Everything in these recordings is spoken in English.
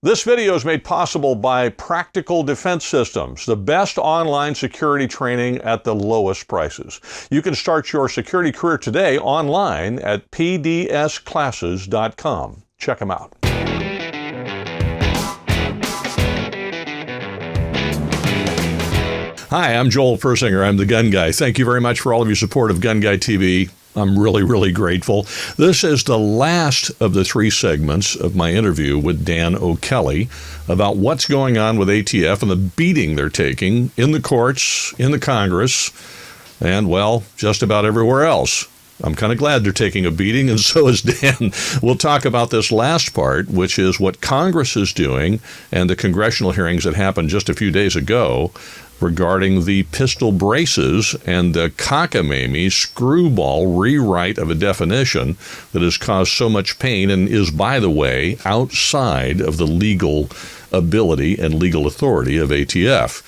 This video is made possible by Practical Defense Systems, the best online security training at the lowest prices. You can start your security career today online at pdsclasses.com. Check them out. Hi, I'm Joel Persinger. I'm the Gun Guy. Thank you very much for all of your support of GunGuyTV. I'm really grateful. This is the last of the three segments of my interview with Dan O'Kelly about what's going on with ATF and the beating they're taking in the courts, in the Congress, and, well, just about everywhere else. I'm kind of glad they're taking a beating, and so is Dan. We'll talk about this last part, which is what Congress is doing and the congressional hearings that happened just a few days ago regarding the pistol braces and the cockamamie screwball rewrite of a definition that has caused so much pain and is, by the way, outside of the legal ability and legal authority of ATF.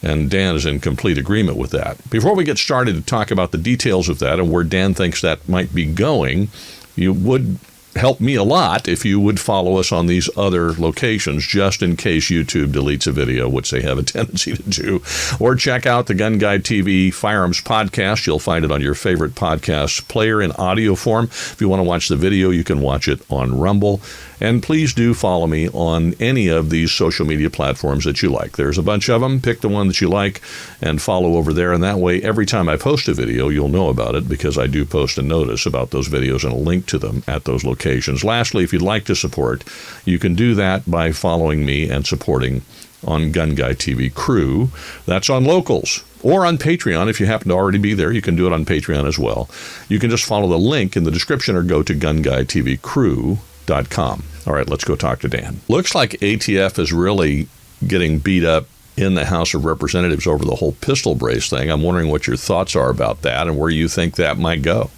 And Dan is in complete agreement with that. Before we get started to talk about the details of that and where Dan thinks that might be going, you would help me a lot if you would follow us on these other locations, just in case YouTube deletes a video, which they have a tendency to do. Or check out the GunGuyTV Firearms podcast. You'll find it on your favorite podcast player in audio form. If you want to watch the video, you can watch it on Rumble. And please do follow me on any of these social media platforms that you like. There's a bunch of them. Pick the one that you like and follow over there. And that way, every time I post a video, you'll know about it, because I do post a notice about those videos and a link to them at those locations. Lastly, if you'd like to support, you can do that by following me and supporting on GunGuyTV Crew. That's on Locals. Or on Patreon. If you happen to already be there, you can do it on Patreon as well. You can just follow the link in the description or go to GunGuyTVCrew.com. All right, let's go talk to Dan. Looks like ATF is really getting beat up in the House of Representatives over the whole pistol brace thing. I'm wondering what your thoughts are about that and where you think that might go.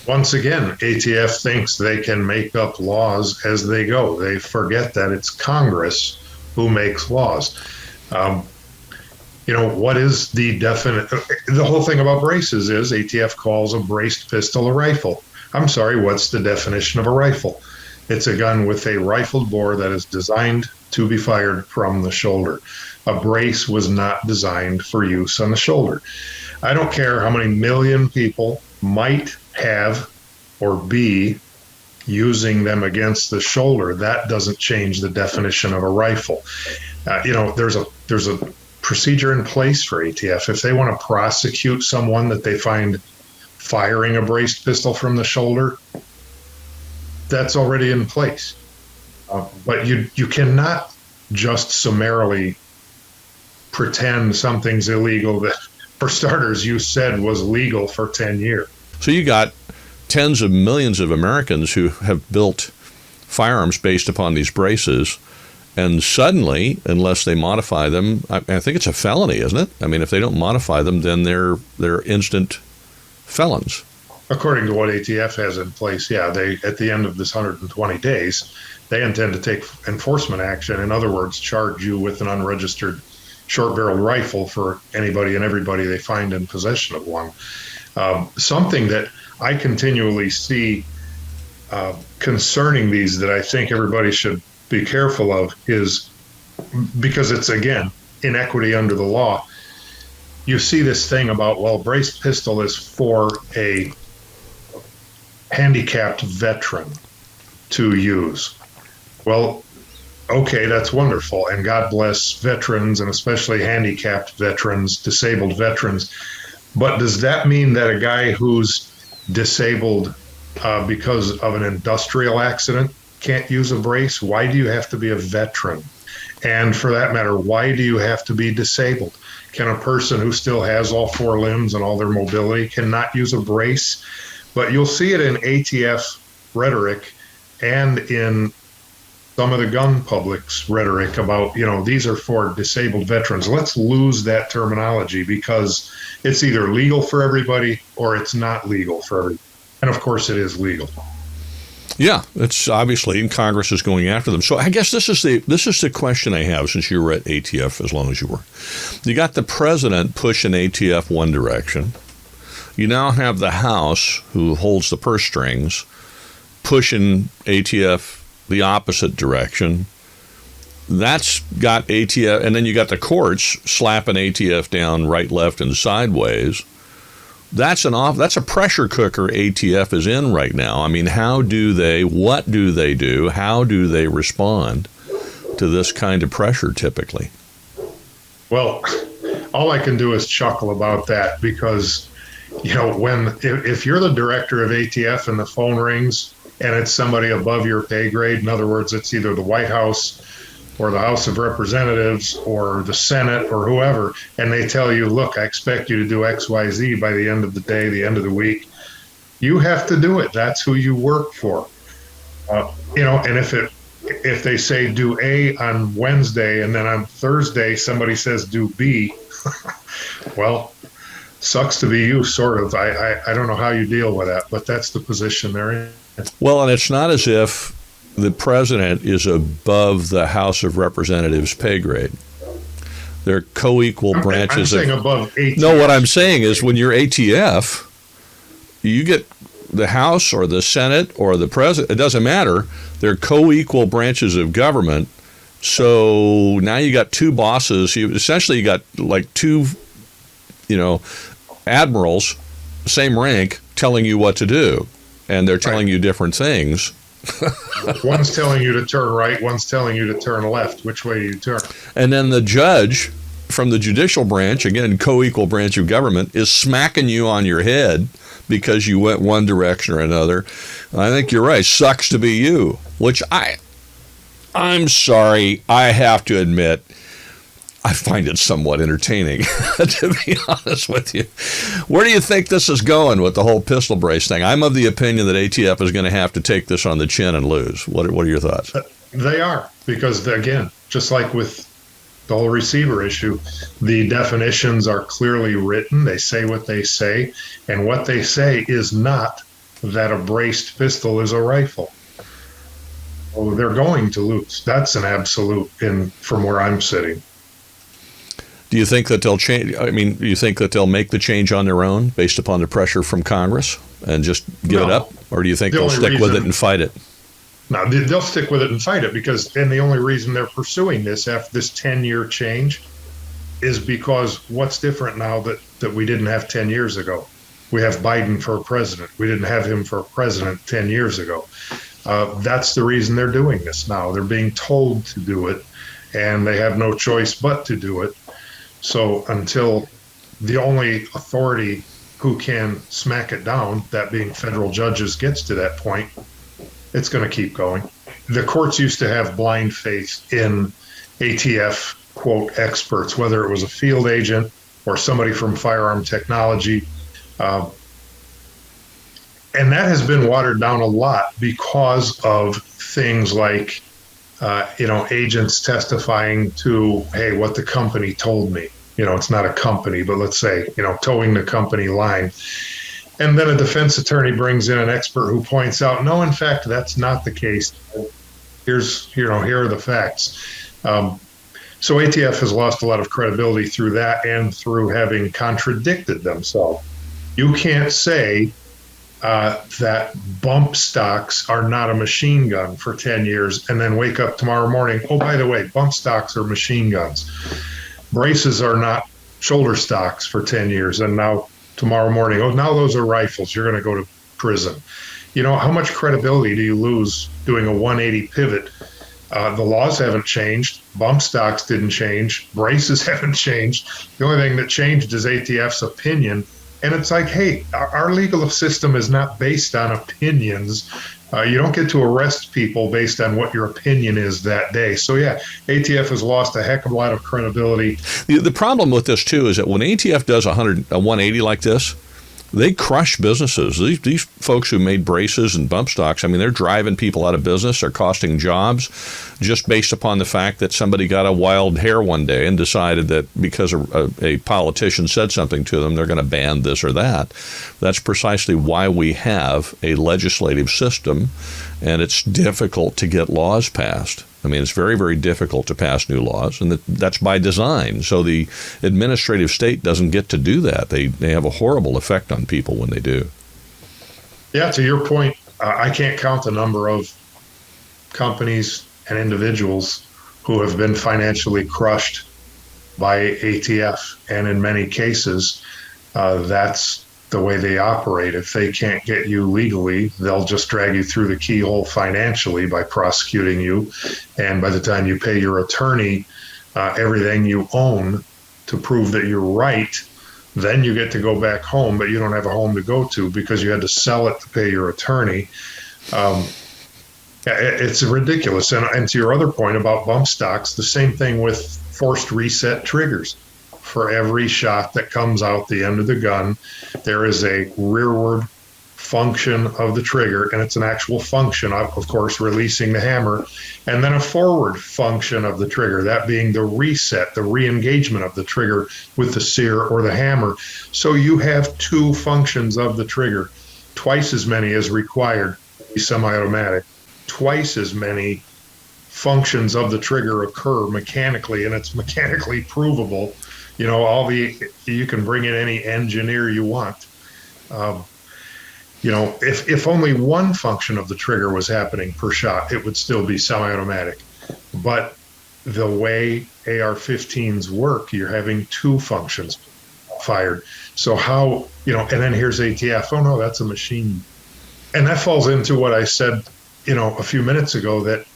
Once again, ATF thinks they can make up laws as they go. They forget that it's Congress who makes laws. What is the definite? The whole thing about braces is ATF calls a braced pistol a rifle. I'm sorry, what's the definition of a rifle? It's a gun with a rifled bore that is designed to be fired from the shoulder. A brace was not designed for use on the shoulder. I don't care how many million people might have or be using them against the shoulder. That doesn't change the definition of a rifle. There's a procedure in place for ATF. If they want to prosecute someone that they find firing a braced pistol from the shoulder, that's already in place. But you cannot just summarily pretend something's illegal that, for starters, you said was legal for 10 years. So you got tens of millions of Americans who have built firearms based upon these braces, and suddenly, unless they modify them, I think it's a felony, isn't it? I mean, if they don't modify them, then they're instant felons. According to what ATF has in place, yeah, they, at the end of this 120 days, they intend to take enforcement action. In other words, charge you with an unregistered short-barreled rifle for anybody and everybody they find in possession of one. Something that I continually see concerning these that I think everybody should be careful of is, because it's, again, inequity under the law. You see this thing about, well, braced pistol is for a handicapped veteran to use. Well, okay, that's wonderful, and God bless veterans, and especially handicapped veterans, disabled veterans. But does that mean that a guy who's disabled because of an industrial accident can't use a brace? Why do you have to be a veteran? And for that matter, why do you have to be disabled? Can a person who still has all four limbs and all their mobility cannot use a brace? But you'll see it in ATF rhetoric and in some of the gun public's rhetoric about, these are for disabled veterans. Let's lose that terminology, because it's either legal for everybody or it's not legal for everybody. And of course it is legal. Yeah, it's obviously, and Congress is going after them. So I guess this is the question I have, since you were at ATF as long as you were. You got the president pushing ATF one direction. You now have the House, who holds the purse strings, pushing ATF the opposite direction. that's got ATF, and then you got the courts slapping ATF down right, left, and sideways. That's a pressure cooker ATF is in right now. I mean, what do they do? How do they respond to this kind of pressure typically? Well, all I can do is chuckle about that because, if you're the director of ATF and the phone rings and it's somebody above your pay grade, in other words, it's either the White House or the House of Representatives or the Senate or whoever, and they tell you, look, I expect you to do X, Y, Z by the end of the day, the end of the week, you have to do it. That's who you work for. And if they say do A on Wednesday and then on Thursday somebody says do B, well, sucks to be you, sort of. I don't know how you deal with that, but that's the position they're in. Well, and it's not as if the president is above the House of Representatives pay grade. They're co-equal branches. I'm saying above ATF. No, what I'm saying is when you're ATF, you get the House or the Senate or the president. It doesn't matter. They're co-equal branches of government. So now you got two bosses. You got like two, admirals, same rank, telling you what to do, and they're telling you different things. One's telling you to turn right, one's telling you to turn left. Which way do you turn? And then the judge from the judicial branch, again, co-equal branch of government, is smacking you on your head because you went one direction or another. I think you're right. Sucks to be you, which I'm sorry, I have to admit, I find it somewhat entertaining, to be honest with you. Where do you think this is going with the whole pistol brace thing? I'm of the opinion that ATF is going to have to take this on the chin and lose. What are your thoughts? They are, because, again, just like with the whole receiver issue, the definitions are clearly written. They say what they say, and what they say is not that a braced pistol is a rifle. Well, they're going to lose. That's an absolute from where I'm sitting. Do you think that they'll change? I mean, do you think that they'll make the change on their own based upon the pressure from Congress and just give it up? Or do you think they'll stick with it and fight it? No, they'll stick with it and fight it and the only reason they're pursuing this after this 10-year change is because what's different now that we didn't have 10 years ago? We have Biden for president. We didn't have him for president 10 years ago. That's the reason they're doing this now. They're being told to do it, and they have no choice but to do it. So until the only authority who can smack it down, that being federal judges, gets to that point, it's going to keep going. The courts used to have blind faith in ATF, quote, experts, whether it was a field agent or somebody from firearm technology. And that has been watered down a lot because of things like agents testifying to, hey, what the company told me. It's not a company, but let's say, towing the company line. And then a defense attorney brings in an expert who points out, no, in fact, that's not the case. Here are the facts. So ATF has lost a lot of credibility through that and through having contradicted themselves. You can't say that bump stocks are not a machine gun for 10 years and then wake up tomorrow morning, oh, by the way, bump stocks are machine guns. Braces are not shoulder stocks for 10 years and now tomorrow morning, oh, now those are rifles. You're going to go to prison. How much credibility do you lose doing a 180 pivot? The laws haven't changed. Bump stocks didn't change. Braces haven't changed. The only thing that changed is ATF's opinion. And it's like, hey, our legal system is not based on opinions. You don't get to arrest people based on what your opinion is that day. So, yeah, ATF has lost a heck of a lot of credibility. The problem with this, too, is that when ATF does a 180 like this, they crush businesses. These folks who made braces and bump stocks, I mean, they're driving people out of business. They're costing jobs just based upon the fact that somebody got a wild hair one day and decided that because a politician said something to them, they're going to ban this or that. That's precisely why we have a legislative system, and it's difficult to get laws passed. I mean, it's very, very difficult to pass new laws, and that's by design. So the administrative state doesn't get to do that. They have a horrible effect on people when they do. Yeah, to your point, I can't count the number of companies and individuals who have been financially crushed by ATF. And in many cases, that's the way they operate. If they can't get you legally, they'll just drag you through the keyhole financially by prosecuting you. And by the time you pay your attorney everything you own to prove that you're right, then you get to go back home, but you don't have a home to go to because you had to sell it to pay your attorney. It's ridiculous. And to your other point about bump stocks, the same thing with forced reset triggers. For every shot that comes out the end of the gun, there is a rearward function of the trigger, and it's an actual function of course, releasing the hammer, and then a forward function of the trigger, that being the reset, the re-engagement of the trigger with the sear or the hammer. So you have two functions of the trigger, twice as many as required to be semi-automatic, twice as many functions of the trigger occur mechanically, and it's mechanically provable. You know, you can bring in any engineer you want. You know, if only one function of the trigger was happening per shot, it would still be semi-automatic. But the way AR-15s work, you're having two functions fired. So how, you know, and then here's ATF. Oh no, that's a machine. And that falls into what I said, you know, a few minutes ago, that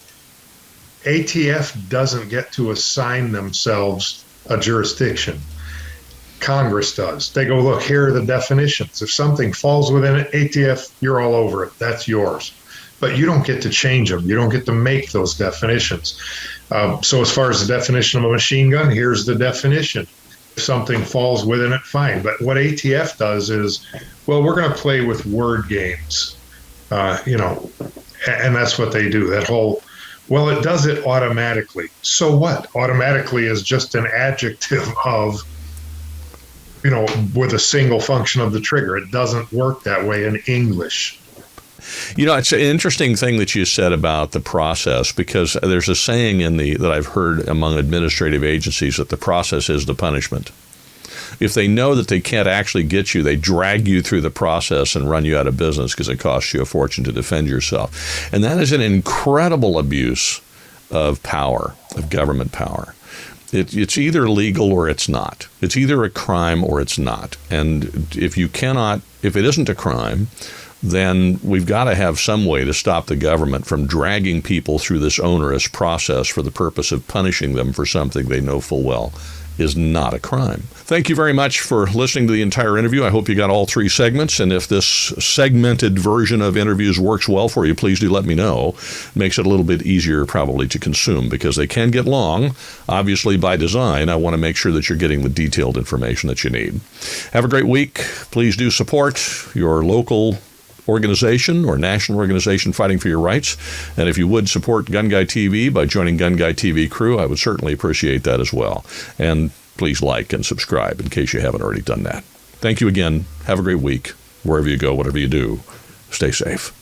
ATF doesn't get to assign themselves a jurisdiction. Congress does. They go, look, here are the definitions. If something falls within it, ATF, you're all over it. That's yours. But you don't get to change them. You don't get to make those definitions. So as far as the definition of a machine gun, here's the definition. If something falls within it, fine. But what ATF does is, well, we're going to play with word games, you know, and that's what they do. That whole, well, it does it automatically. So what? Automatically is just an adjective of, you know, with a single function of the trigger. It doesn't work that way in English. You know, it's an interesting thing that you said about the process, because there's a saying that I've heard among administrative agencies that the process is the punishment. If they know that they can't actually get you, they drag you through the process and run you out of business because it costs you a fortune to defend yourself. And that is an incredible abuse of power, of government power. It's either legal or it's not. It's either a crime or it's not. And if it isn't a crime, then we've got to have some way to stop the government from dragging people through this onerous process for the purpose of punishing them for something they know full well is not a crime. Thank you very much for listening to the entire interview. I hope you got all three segments, and if this segmented version of interviews works well for you, please do let me know. It makes it a little bit easier probably to consume, because they can get long. Obviously, by design, I want to make sure that you're getting the detailed information that you need. Have a great week. Please do support your local organization or national organization fighting for your rights. And if you would support GunGuyTV by joining GunGuyTV crew, I would certainly appreciate that as well. And please like and subscribe in case you haven't already done that. Thank you again. Have a great week. Wherever you go, whatever you do, stay safe.